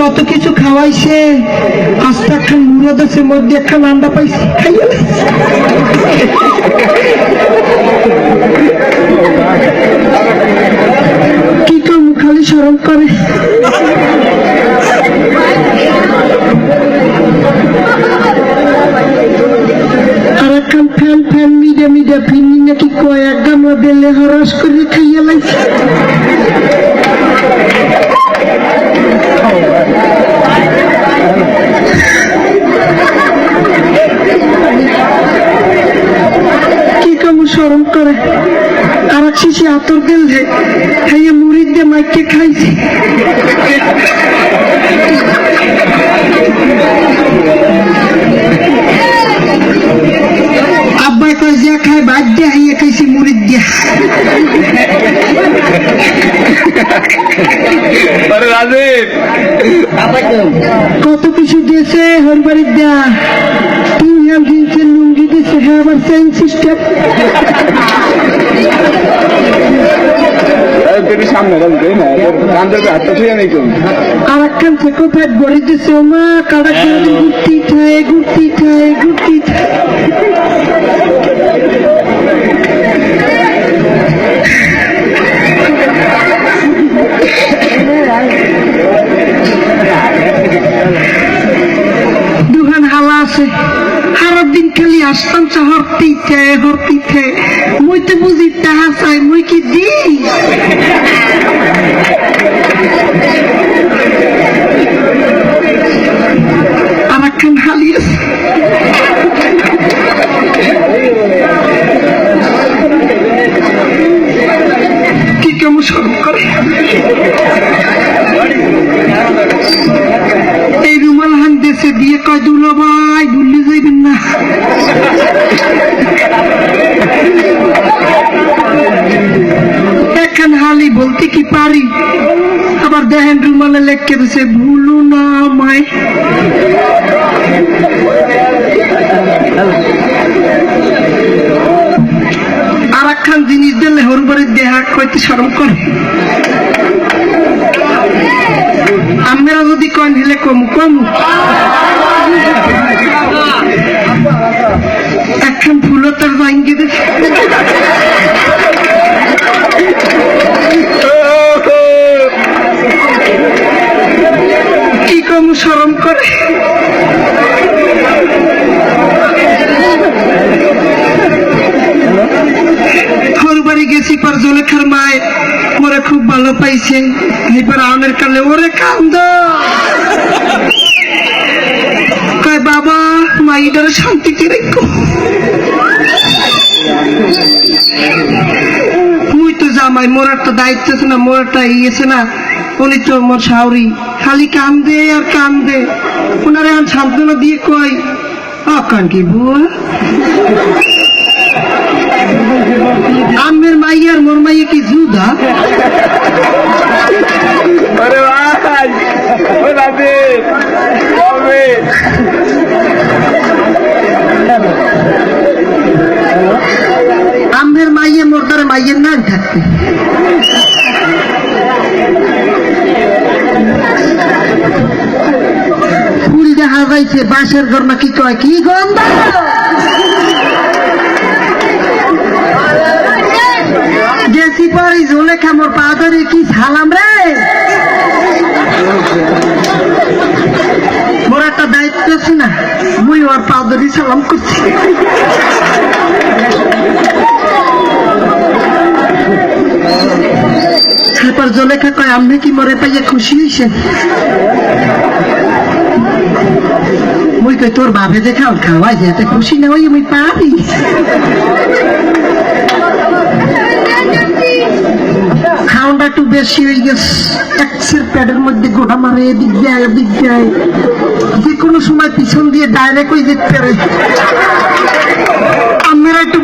কত কিছু খাওয়াইছে, আস্তে একখান মুরদ আছে, মধ্যে একখান আন্ডা পাইছে, কি কম খালি শরম করে। আর একখান ফ্যান ফ্যান মিডিয়া মিডিয়া ফিনি নাকি কয় এক গামলা বেলে হরস করে খাইয়া লাগছে। কি কম শরম করে। আর এক শিশি আতর গেল খাইয়া মুড়ির দিয়ে মাইকে খাইছে। আব্বাই কয় যা খায় বাদ দিয়ে হাইয়া খাইছি মুড়ির দিয়া। কত কিছু দিয়েছে হরবাড়ির দেয়া, টিউবওয়েল দিয়েছে, লুঙ্গি দিয়েছে, হ্যাঁ আবার চেইন সিস্টেম। আর একখান থেকে ফ্যাট বড়ি দিয়েছে, ও মা কাটা খেয়ে ঘুরতি খায় ঘুরতি খায় ঘুরতি খায়। দুখান হালা আছে, সারা দিন খালি আসতাম হরতি খায় হরতি খায়। মুই তো বুঝি টাহা চাই, মুই কি দি? আর একখান হালি আছে, কি কেমন শরম করে। এই রুমাল হান দেশে দিয়ে কয় দুলো ভাই ভুলে যাইবেন না। একখান হালি বলতে কি পারি, আবার দেখেন রুমালে লেখকে দিছে ভুলো না আমায়। আর একখান জিনিস দিলে হরবারের দেহা কইতে শরম করে। আমরা যদি কন হলে কমু কমু। একখান ফুলও তার ভাঙ্গি দে। কি কমু শরম করে। হরবাড়ি গেছি পার জলেখার মায় মোরে খুব ভালো পাইছে, এবার আমের কালে ওরে কান্দ কয় বাবা মাইডার শান্তিতে রেখো। মুই তো জামাই, মোর একটা দায়িত্ব আছে না, মোর একটা ইয়েছে না, উনি তো মোর শাওরি, খালি কান্দে আর কান্দে। ওনারে এখন সান্ত্বনা দিয়ে কয় কান কি বুয়া, আমের মাইয়ার মোর মাইয়া কি জুদা? আমের মাইয়া মোর দ্বারা মাইয়ের নাম থাকতে। ফুল দেখা যাইছে বাঁশের ঘর নাকি কয় কি গন্ধ। গেছি পরে জলেখা মোর পা ধরে কি সালাম রে। মোর একটা দায়িত্ব আছে না, মুই ওর পা ধরে সালাম করছি। তারপর জলেখা কয় আপনি কি মরে পাইয়া খুশি হয়েছেন? মুই কই তোর বাপে যে খাওয়াই যেতে খুশি না হই মুই পারি। খাওয়াটা একটু বেশি হয়ে গেছে, এক্সের প্যাডের মধ্যে গোটা মারে এদিক যায় ওদিক যায়, যে কোনো সময় পিছন দিয়ে ডাইরেক্ট হয়ে যেতে পারে। আমরা একটু